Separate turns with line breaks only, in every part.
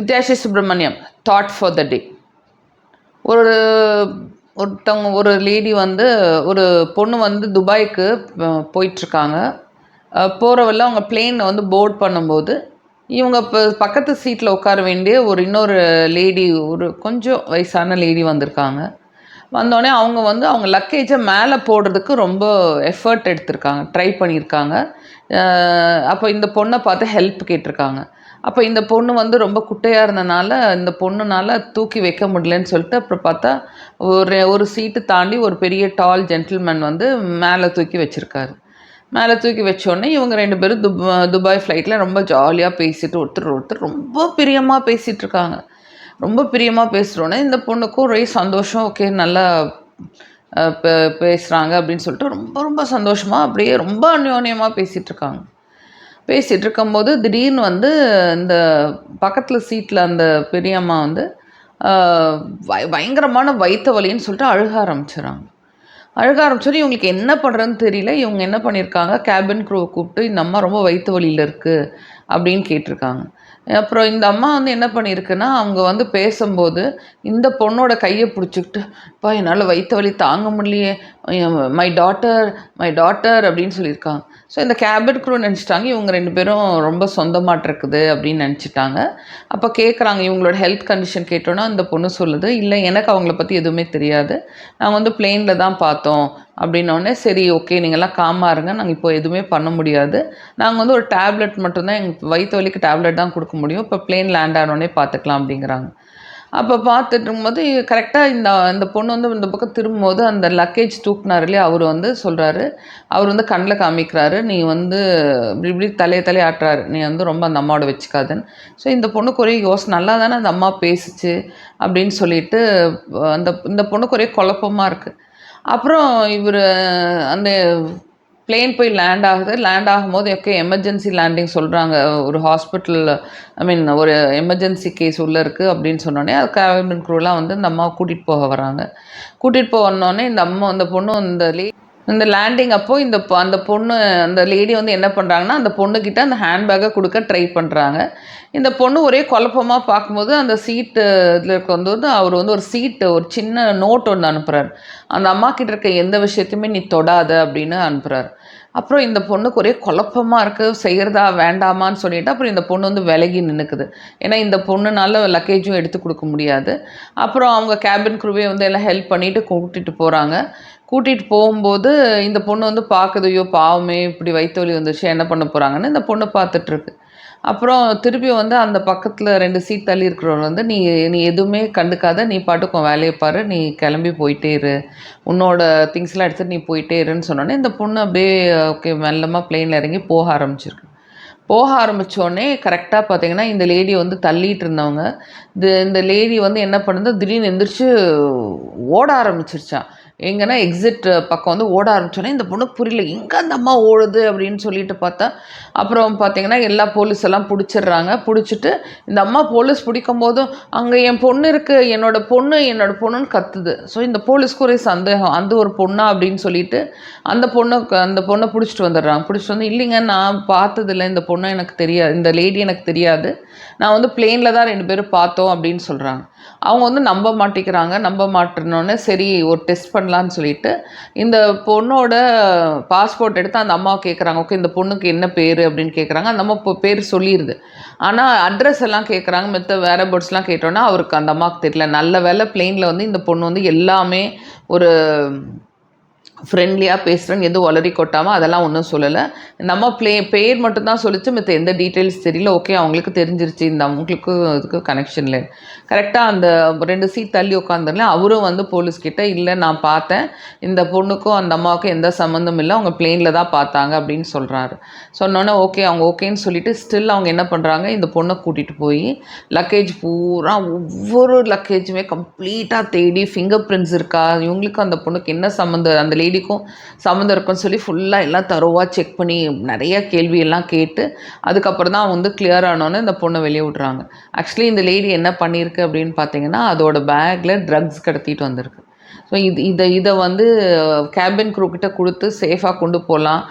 Vidyasri Subramaniam thought for the day. ஒரு lady வந்து ஒரு பொண்ணு வந்து துபாய்க்கு போயிட்டுருக்காங்க. போகிற வழியில் அவங்க பிளேனை வந்து போர்ட் பண்ணும்போது இவங்க இப்போ பக்கத்து சீட்டில் உட்கார வேண்டிய இன்னொரு லேடி, ஒரு கொஞ்சம் வயசான லேடி வந்திருக்காங்க. வந்தோடனே அவங்க வந்து அவங்க லக்கேஜை மேலே போடுறதுக்கு ரொம்ப எஃபர்ட் எடுத்திருக்காங்க, ட்ரை பண்ணியிருக்காங்க. அப்போ இந்த பொண்ணை பார்த்து ஹெல்ப் கேட்டிருக்காங்க. அப்போ இந்த பொண்ணு வந்து ரொம்ப குட்டையாக இருந்தனால இந்த பொண்ணுனால் தூக்கி வைக்க முடியலன்னு சொல்லிட்டு அப்புறம் பார்த்தா ஒரு சீட்டு தாண்டி ஒரு பெரிய டால் ஜென்டில்மேன் வந்து மேலே தூக்கி வச்சுருக்காரு. மேலே தூக்கி வச்சோடனே இவங்க 2 பேரும் துபாய் ஃப்ளைட்டில் ரொம்ப ஜாலியாக பேசிட்டு ஒருத்தர் ரொம்ப பிரியமாக பேசிகிட்ருக்காங்க. ரொம்ப பிரியமாக பேசுகிறோன்னே இந்த பொண்ணுக்கும் ஒரே சந்தோஷம். ஓகே, நல்லா பேசுகிறாங்க அப்படின்னு சொல்லிட்டு ரொம்ப ரொம்ப சந்தோஷமாக அப்படியே ரொம்ப அந்யோன்யமாக பேசிகிட்ருக்காங்க. பேசிகிட்டு இருக்கும்போது திடீர்னு வந்து இந்த பக்கத்தில் சீட்டில் அந்த பெரியம்மா வந்து பயங்கரமான வயிற்று வலின்னு சொல்லிட்டு அழுக ஆரம்பிச்சிடறாங்க. இவங்களுக்கு என்ன பண்ணுறதுன்னு தெரியல. இவங்க என்ன பண்ணியிருக்காங்க, கேபின் க்ரூவை கூப்பிட்டு இந்த அம்மா ரொம்ப வயிற்று வலியில் இருக்குது அப்படின்னு கேட்டிருக்காங்க. அப்புறம் இந்த அம்மா வந்து என்ன பண்ணியிருக்குன்னா, அவங்க வந்து பேசும்போது இந்த பொண்ணோட கையை பிடிச்சிக்கிட்டு, அப்பா என்னால் வயிற்று வலி தாங்க முடியலையே, மை டாட்டர் அப்படின்னு சொல்லியிருக்காங்க. ஸோ இந்த கேபின் க்ரூ நினச்சிட்டாங்க இவங்க 2 பேரும் ரொம்ப சொந்தமாட்டிருக்குது அப்படின்னு நினச்சிட்டாங்க. அப்போ கேட்குறாங்க, இவங்களோட ஹெல்த் கண்டிஷன் கேட்டோன்னா அந்த பொண்ணு சொல்லுது, இல்லை எனக்கு அவங்கள பற்றி எதுவுமே தெரியாது, நாங்கள் வந்து பிளெயினில் தான் பார்த்தோம் அப்படின்னோடனே, சரி ஓகே நீங்கள்லாம் காமாக இருங்க, நாங்கள் இப்போ எதுவுமே பண்ண முடியாது, நாங்கள் வந்து ஒரு டேப்லெட் மட்டும்தான், எங்கள் வயிற்று வலிக்கு டேப்லெட் தான் கொடுக்க முடியும், இப்போ பிளேன் லேண்ட் ஆனோடனே பார்த்துக்கலாம் அப்படிங்கிறாங்க. அப்போ பார்த்துட்டு இருக்கும்போது கரெக்டாக இந்த பொண்ணு வந்து இந்த பக்கம் திரும்பும்போது அந்த லக்கேஜ் தூக்குனார் இல்லையா, அவர் வந்து சொல்கிறாரு, அவர் வந்து கண்ணில் காமிக்கிறாரு, நீ வந்து இப்படி தலையை ஆட்டுறாரு, நீ வந்து ரொம்ப அந்த அம்மாவோட வச்சுக்காதுன்னு. ஸோ இந்த பொண்ணுக்கு ஒரே யோசனை, நல்லா தானே அந்த அம்மா பேசுச்சு அப்படின்னு சொல்லிட்டு இந்த பொண்ணுக்கு ஒரே குழப்பமாக இருக்குது. அப்புறம் இவர் அந்த பிளேன் போய் லேண்ட் ஆகும்போது ஓகே எமர்ஜென்சி லேண்டிங் சொல்கிறாங்க, ஒரு ஹாஸ்பிட்டலில் ஒரு எமர்ஜென்சி கேஸ் உள்ளே இருக்குது அப்படின்னு சொன்னோடனே அது கேபின் க்ரூலாம் வந்து இந்த அம்மாவை கூட்டிகிட்டு போக வராங்க. கூட்டிகிட்டு போனோடனே இந்த பொண்ணு இந்த லேண்டிங் அப்போது அந்த பொண்ணு அந்த லேடி வந்து என்ன பண்ணுறாங்கன்னா, அந்த பொண்ணுக்கிட்ட அந்த ஹேண்ட்பேக்கை கொடுக்க ட்ரை பண்ணுறாங்க. இந்த பொண்ணு ஒரே குழப்பமாக பார்க்கும்போது அந்த சீட்டு இதில் வந்து அவர் வந்து ஒரு சின்ன நோட் ஒன்று அனுப்புகிறார். அந்த அம்மா கிட்ட இருக்க எந்த விஷயத்தையுமே நீ தொடாத அப்படின்னு அனுப்புகிறார். அப்புறம் இந்த பொண்ணுக்கு ஒரே குழப்பமாக இருக்குது, செய்கிறதா வேண்டாமான்னு சொல்லிட்டு அப்புறம் இந்த பொண்ணு வந்து விலகி நின்றுக்குது. ஏன்னா இந்த பொண்ணுனால லக்கேஜும் எடுத்து கொடுக்க முடியாது. அப்புறம் அவங்க கேபின் க்ரூவே வந்து எல்லாம் ஹெல்ப் பண்ணிவிட்டு கூட்டிகிட்டு போகிறாங்க. கூட்டிகிட்டு போகும்போது இந்த பொண்ணு வந்து பார்க்குது, ஐயோ பாவமே இப்படி வயிற்று வலி வந்துச்சு, என்ன பண்ண போகிறாங்கன்னு இந்த பொண்ணு பார்த்துட்ருக்கு. அப்புறம் திருப்பி வந்து அந்த பக்கத்தில் 2 சீட் தள்ளி இருக்கிறவங்க வந்து நீ எதுவுமே கண்டுக்காத, நீ பாட்டுக்கும் வேலையை பாரு, நீ கிளம்பி போயிட்டே இரு, உன்னோட திங்ஸ்லாம் எடுத்துகிட்டு நீ போயிட்டே இருன்னு சொன்னோன்னே இந்த பொண்ணு அப்படியே ஓகே மெல்லமாக பிளெயினில் இறங்கி போக ஆரம்பித்தோடனே கரெக்டாக பார்த்தீங்கன்னா இந்த லேடி வந்து தள்ளிட்டு இருந்தவங்க இந்த லேடி வந்து என்ன பண்ணுது, திடீர்னு எந்திரிச்சு ஓட ஆரம்பிச்சிருச்சான். எங்கன்னா எக்ஸிட் பக்கம் வந்து ஓட ஆரம்பித்தோன்னே இந்த பொண்ணுக்கு புரியல, எங்கே அந்த அம்மா ஓடுது அப்படின்னு சொல்லிட்டு பார்த்தா அப்புறம் பார்த்தீங்கன்னா எல்லா போலீஸ் எல்லாம் பிடிச்சிட்டு இந்த அம்மா போலீஸ் பிடிக்கும் போதும் அங்கே என் பொண்ணு இருக்குது, என்னோட பொண்ணுன்னு கத்துது. ஸோ இந்த போலீஸ்க்கு ஒரே சந்தேகம், அந்த ஒரு பொண்ணா அப்படின்னு சொல்லிட்டு அந்த பொண்ணை பிடிச்சிட்டு வந்து இல்லைங்க நான் பார்த்ததில்லை, இந்த பொண்ணை எனக்கு தெரியாது, இந்த லேடி எனக்கு தெரியாது, நான் வந்து பிளேனில் தான் 2 பேரும் பார்த்தோம் அப்படின்னு சொல்கிறாங்க. அவங்க வந்து நம்ப மாட்டேனோடனே சரி ஒரு டெஸ்ட் பண்ணலான்னு சொல்லிட்டு இந்த பொண்ணோட பாஸ்போர்ட் எடுத்து அந்த அம்மாவை கேட்குறாங்க, ஓகே இந்த பொண்ணுக்கு என்ன பேர் அப்படின்னு கேட்குறாங்க. அந்த அம்மா பேர் சொல்லிடுது, ஆனால் அட்ரஸ் எல்லாம் கேட்குறாங்க, மற்ற வேற பேர்ட்ஸ்லாம் கேட்டோன்னா அவருக்கு அந்த அம்மாவுக்கு தெரியல. நல்ல வேலை பிளெயினில் வந்து இந்த பொண்ணு வந்து எல்லாமே ஒரு ஃப்ரெண்ட்லியாக பேசுகிறேன்னு எதுவும் வளரி கொட்டாமல் அதெல்லாம் ஒன்றும் சொல்லலை. நம்ம பேர் மட்டும்தான் சொல்லிச்சு, மற்ற எந்த டீட்டெயில்ஸ் தெரியல. ஓகே அவங்களுக்கு தெரிஞ்சிருச்சு இந்த அவங்களுக்கு இதுக்கு கனெக்ஷன் இல்லை. கரெக்டாக அந்த 2 சீட் தள்ளி உட்காந்துருல அவரும் வந்து போலீஸ்கிட்ட இல்லை நான் பார்த்தேன், இந்த பொண்ணுக்கும் அந்த அம்மாவுக்கும் எந்த சம்மந்தம் இல்லை, அவங்க பிளெயினில் தான் பார்த்தாங்க அப்படின்னு சொல்கிறாரு. சொன்னோன்னே ஓகே அவங்க ஓகேன்னு சொல்லிவிட்டு ஸ்டில் அவங்க என்ன பண்ணுறாங்க, இந்த பொண்ணை கூட்டிகிட்டு போய் லக்கேஜ் பூரா ஒவ்வொரு லக்கேஜுமே கம்ப்ளீட்டாக தேடி ஃபிங்கர் பிரிண்ட்ஸ் இருக்கா, இவங்களுக்கும் அந்த பொண்ணுக்கு என்ன சம்மந்தம், அந்த லேடிக்கும் சம்மந்தம் இருக்குன்னு சொல்லி ஃபுல்லாக எல்லாம் தரோவாக செக் பண்ணி நிறைய கேள்வியெல்லாம் கேட்டு அதுக்கப்புறம் தான் வந்து கிளியர் ஆனோன்னு இந்த பொண்ணை வெளியே விட்றாங்க. ஆக்சுவலி இந்த லேடி என்ன பண்ணியிருக்கு அப்படின்னு பார்த்தீங்கன்னா, அதோட பேக்கில் ட்ரக்ஸ் கடத்திட்டு வந்திருக்கு. ஸோ இதை வந்து கேபின் க்ரூ கிட்ட கொடுத்து சேஃபாக கொண்டு போகலாம்,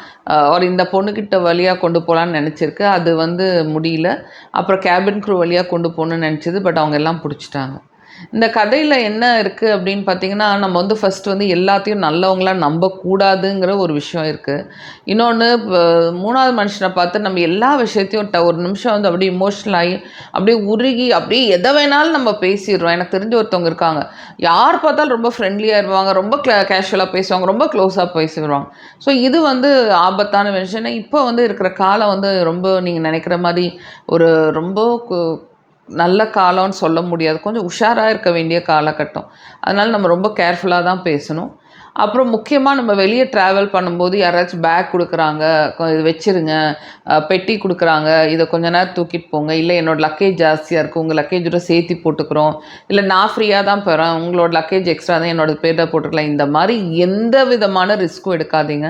ஒரு இந்த பொண்ணுக்கிட்ட வழியாக கொண்டு போகலான்னு நினச்சிருக்கு. அது வந்து முடியல. அப்புறம் கேபின் க்ரூ வழியாக கொண்டு போகணுன்னு நினச்சிது. பட் அவங்க எல்லாம் பிடிச்சிட்டாங்க. இந்த கதையில் என்ன இருக்குது அப்படின்னு பார்த்தீங்கன்னா, நம்ம வந்து ஃபஸ்ட்டு வந்து எல்லாத்தையும் நல்லவங்களா நம்பக்கூடாதுங்கிற ஒரு விஷயம் இருக்குது. இன்னொன்று, 3வது மனுஷனை பார்த்து நம்ம எல்லா விஷயத்தையும் ஒரு நிமிஷம் வந்து அப்படியே இமோஷ்னல் ஆகி அப்படியே உருகி அப்படியே எதை வேணாலும் நம்ம பேசிடுறோம். எனக்கு தெரிஞ்ச ஒருத்தவங்க இருக்காங்க. யார் பார்த்தாலும் ரொம்ப ஃப்ரெண்ட்லியாக இருப்பாங்க, ரொம்ப கேஷுவலாக பேசுவாங்க, ரொம்ப க்ளோஸாக பேசிடுவாங்க. ஸோ இது வந்து ஆபத்தான விஷயம். இப்போ வந்து இருக்கிற காலம் வந்து ரொம்ப நீங்கள் நினைக்கிற மாதிரி ஒரு ரொம்ப நல்ல காலம்னு சொல்ல முடியாது. கொஞ்சம் உஷாராக இருக்க வேண்டிய காலகட்டம். அதனால் நம்ம ரொம்ப கேர்ஃபுல்லாக தான் பேசணும். அப்புறம் முக்கியமாக நம்ம வெளியே ட்ராவல் பண்ணும்போது யாராச்சும் பேக் கொடுக்குறாங்க, இது வச்சுருங்க, பெட்டி கொடுக்குறாங்க, இதை கொஞ்ச நேரம் தூக்கிட்டு போங்க, இல்லை என்னோடய லக்கேஜ் ஜாஸ்தியாக இருக்குது, உங்கள் லக்கேஜோட சேர்த்து போட்டுக்கிறோம், இல்லை நான் ஃப்ரீயாக தான் போகிறேன், உங்களோட லக்கேஜ் எக்ஸ்ட்ரா தான் என்னோட பேரில் போட்டுக்கலாம். இந்த மாதிரி எந்த விதமான ரிஸ்க்கும் எடுக்காதீங்க.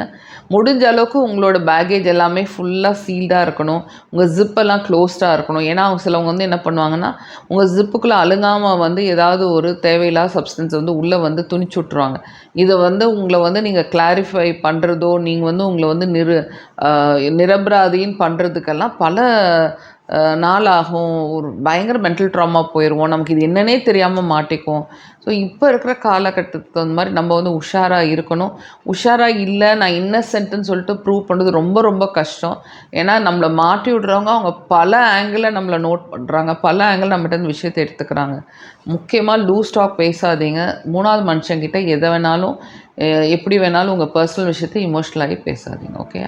முடிஞ்ச அளவுக்கு உங்களோட பேக்கேஜ் எல்லாமே ஃபுல்லாக சீல்டாக இருக்கணும், உங்கள் ஜிப்பெல்லாம் க்ளோஸ்டாக இருக்கணும். ஏன்னா அவங்க சிலவங்க வந்து என்ன பண்ணுவாங்கன்னா, உங்கள் ஜிப்புக்குள்ளே அழுங்காமல் வந்து ஏதாவது ஒரு தேவையில்லாத சப்ஸ்டன்ஸ் வந்து உள்ளே வந்து துணிச்சு விட்ருவாங்க. இதை வந்து உங்களை வந்து நீங்கள் கிளாரிஃபை பண்ணுறதோ, நீங்கள் வந்து உங்களை வந்து நிரபராதின்னு பண்ணுறதுக்கெல்லாம் பல நாள் ஆகும். ஒரு பயங்கர மென்டல் ட்ராமா போயிடுவோம். நமக்கு இது என்னன்னே தெரியாமல் மாட்டிக்குவோம். ஸோ இப்போ இருக்கிற காலகட்டத்துக்கு தகுந்த மாதிரி நம்ம வந்து உஷாராக இருக்கணும். உஷாராக இல்லை, நான் இன்னசென்ட்டுன்னு சொல்லிட்டு ப்ரூவ் பண்ணுறது ரொம்ப ரொம்ப கஷ்டம். ஏன்னா நம்மளை மாட்டி விடுறவங்க அவங்க பல ஆங்கிளில் நம்மளை நோட் பண்ணுறாங்க, பல ஆங்கிள் நம்மகிட்ட இந்த விஷயத்தை எடுத்துக்கிறாங்க. முக்கியமாக லூஸ் டாக் பேசாதீங்க. 3வது மனுஷங்கிட்ட எதை வேணாலும் எப்படி வேணாலும் உங்கள் பர்சனல் விஷயத்தை இமோஷ்னலாகி பேசாதீங்க. ஓகே.